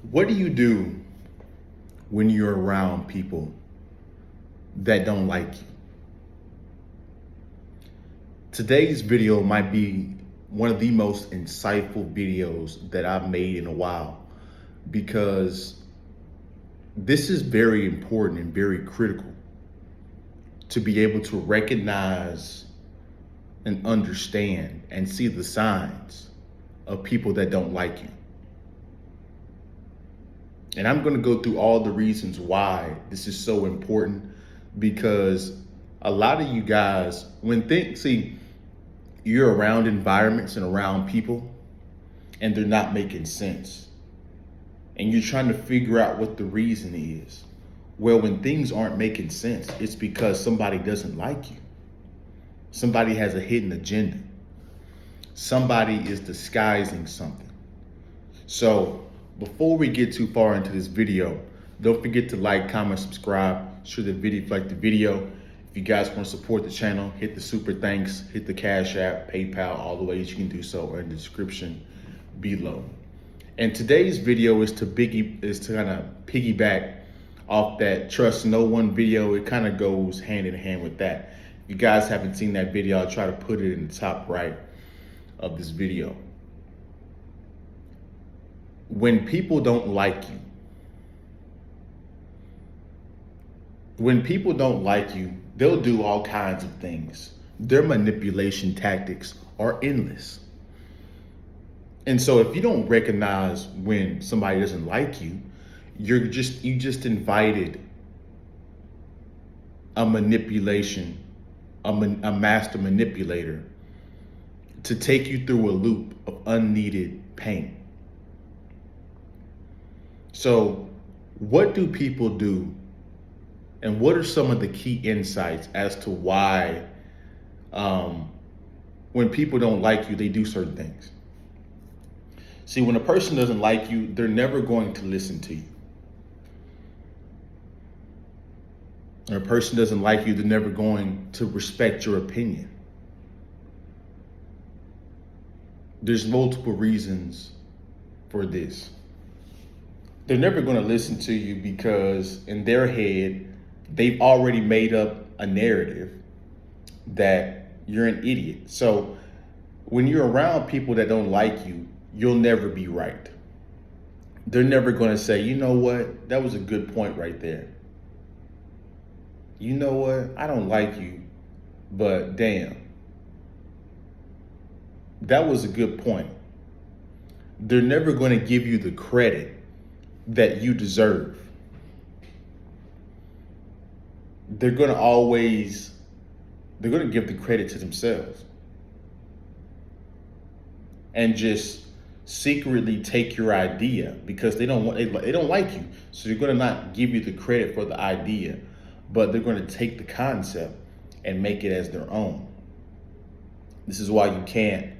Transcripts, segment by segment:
What do you do when you're around people that don't like you? Today's video might be one of the most insightful videos that I've made in a while because this is very important and very critical to be able to recognize and understand and see the signs of people that don't like you. And I'm going to go through all the reasons why this is so important, because a lot of you guys, you're around environments and around people and they're not making sense. And you're trying to figure out what the reason is. Well, when things aren't making sense, it's because somebody doesn't like you. Somebody has a hidden agenda. Somebody is disguising something. So before we get too far into this video, don't forget to like, comment, subscribe, share the video if you like the video. If you guys want to support the channel, hit the super thanks, hit the Cashapp, PayPal, all the ways you can do so are in the description below. And today's video is to kind of piggyback off that trust no one video. It kind of goes hand in hand with that. If you guys haven't seen that video, I'll try to put it in the top right of this video. When people don't like you, they'll do all kinds of things. Their manipulation tactics are endless. And so if you don't recognize when somebody doesn't like you, you just invited a manipulation, a master manipulator to take you through a loop of unneeded pain. So what do people do? And what are some of the key insights as to why when people don't like you, they do certain things? See, when a person doesn't like you, they're never going to listen to you. When a person doesn't like you, they're never going to respect your opinion. There's multiple reasons for this. They're never going to listen to you because in their head, they've already made up a narrative that you're an idiot. So when you're around people that don't like you, you'll never be right. They're never going to say, you know what, that was a good point right there. You know what, I don't like you, but damn, that was a good point. They're never going to give you the credit that you deserve. They're going to give the credit to themselves and just secretly take your idea because they don't like you. So they're going to not give you the credit for the idea, but they're going to take the concept and make it as their own. This is why you can't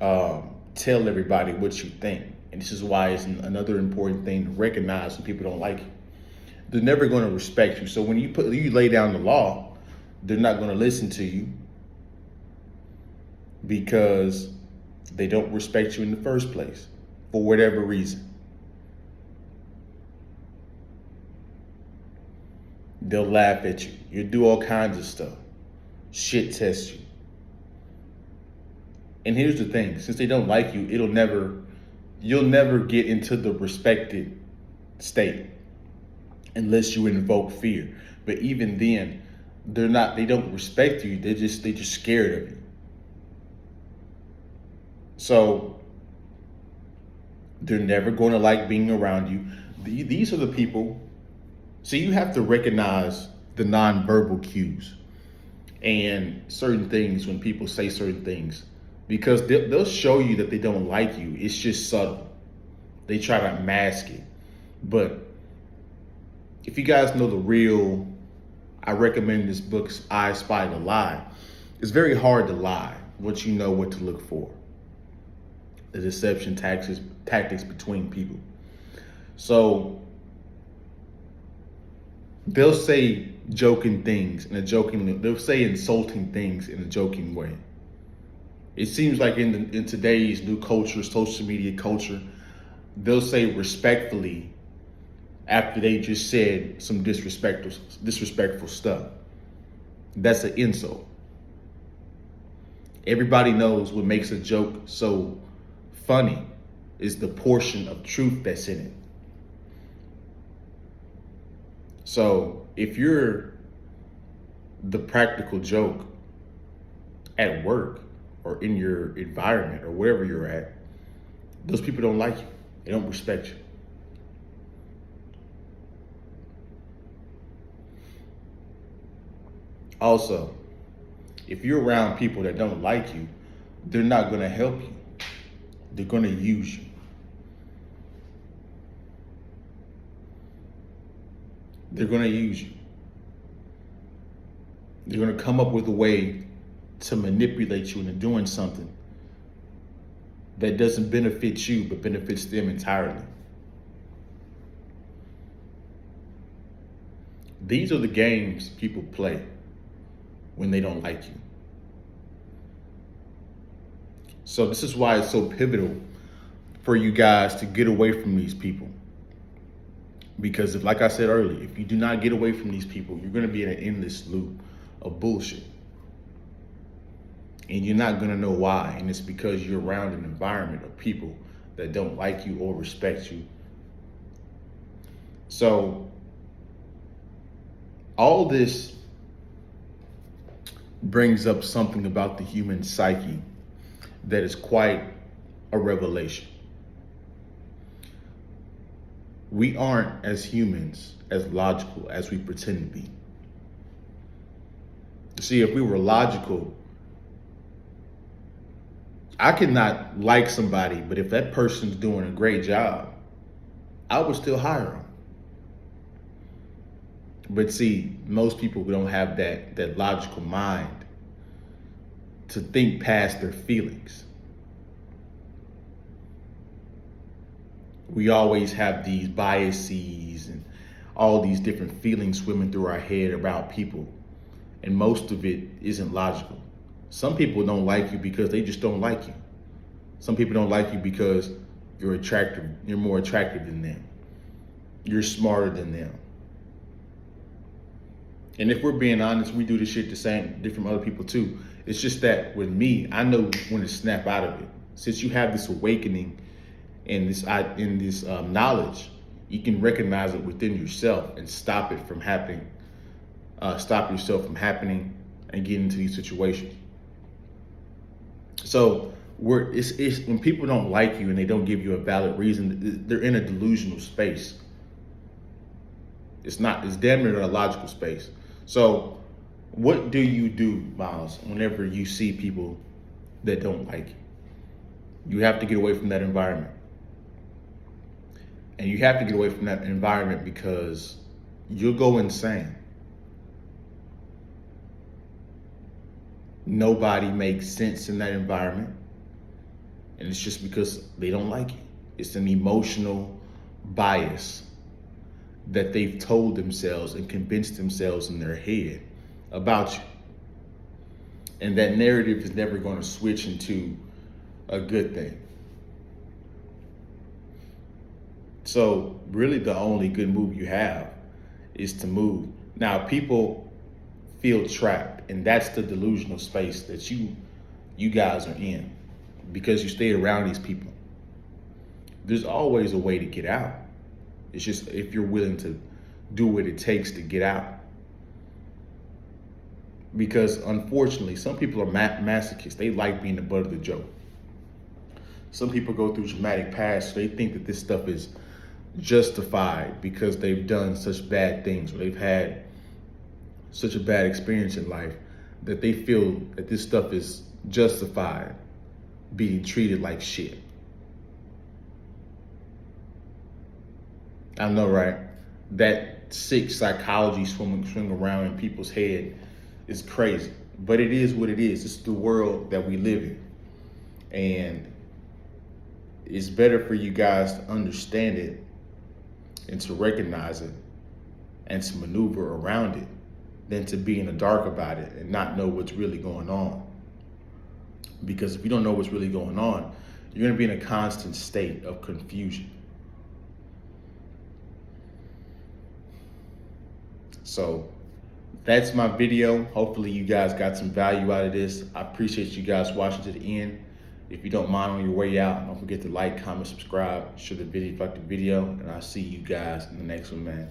tell everybody what you think. And this is why it's another important thing to recognize when people don't like you. They're never going to respect you. So when you lay down the law, they're not going to listen to you because they don't respect you in the first place for whatever reason. They'll laugh at you. You'll do all kinds of stuff. Shit test you. And here's the thing, since they don't like you, you'll never get into the respected state unless you invoke fear. But even then, they don't respect you. They're just scared of you. So they're never going to like being around you. These are the people. So you have to recognize the nonverbal cues and certain things when people say certain things, because they'll show you that they don't like you. It's just subtle. They try to mask it. But if you guys know the real, I recommend this book, I Spy the Lie. It's very hard to lie once you know what to look for. The deception tactics between people. So they'll say joking things they'll say insulting things in a joking way. It seems like in today's new culture, social media culture, they'll say respectfully after they just said some disrespectful stuff. That's an insult. Everybody knows what makes a joke so funny is the portion of truth that's in it. So if you're the practical joke at work or in your environment or wherever you're at, those people don't like you. They don't respect you. Also, if you're around people that don't like you, they're not going to help you. They're going to use you. They're going to use you. They're going to come up with a way to manipulate you into doing something that doesn't benefit you, but benefits them entirely. These are the games people play when they don't like you. So this is why it's so pivotal for you guys to get away from these people. Because if, like I said earlier, if you do not get away from these people, you're going to be in an endless loop of bullshit. And you're not going to know why. And it's because you're around an environment of people that don't like you or respect you. So all this brings up something about the human psyche that is quite a revelation. We aren't, as humans, as logical as we pretend to be. See, if we were logical, I could not like somebody, but if that person's doing a great job, I would still hire them. But see, most people don't have that logical mind to think past their feelings. We always have these biases and all these different feelings swimming through our head about people. And most of it isn't logical. Some people don't like you because they just don't like you. Some people don't like you because you're attractive. You're more attractive than them. You're smarter than them. And if we're being honest, we do this shit the same, different other people too. It's just that with me, I know when to snap out of it. Since you have this awakening and this knowledge, you can recognize it within yourself and stop it from happening. Stop yourself from happening and getting into these situations. So it's when people don't like you and they don't give you a valid reason, they're in a delusional space. It's damn near a logical space. So what do you do, Miles, whenever you see people that don't like you? You have to get away from that environment. And you have to get away from that environment because you'll go insane. Nobody makes sense in that environment. And it's just because they don't like you. It's an emotional bias that they've told themselves and convinced themselves in their head about you. And that narrative is never going to switch into a good thing. So really the only good move you have is to move. Now people feel trapped, and that's the delusional space that you guys are in because you stay around these people. There's always a way to get out. It's just if you're willing to do what it takes to get out. Because unfortunately, some people are masochists. They like being the butt of the joke. Some people go through traumatic past, so they think that this stuff is justified because they've done such bad things or they've had such a bad experience in life that they feel that this stuff is justified being treated like shit. I know, right? That sick psychology swing around in people's head is crazy, but it is what it is. It's the world that we live in. And it's better for you guys to understand it and to recognize it and to maneuver around it than to be in the dark about it and not know what's really going on. Because if you don't know what's really going on, you're going to be in a constant state of confusion. So that's my video. Hopefully you guys got some value out of this. I appreciate you guys watching to the end. If you don't mind, on your way out, don't forget to like, comment, subscribe, share the video if you like the video, and I'll see you guys in the next one, man.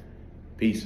Peace.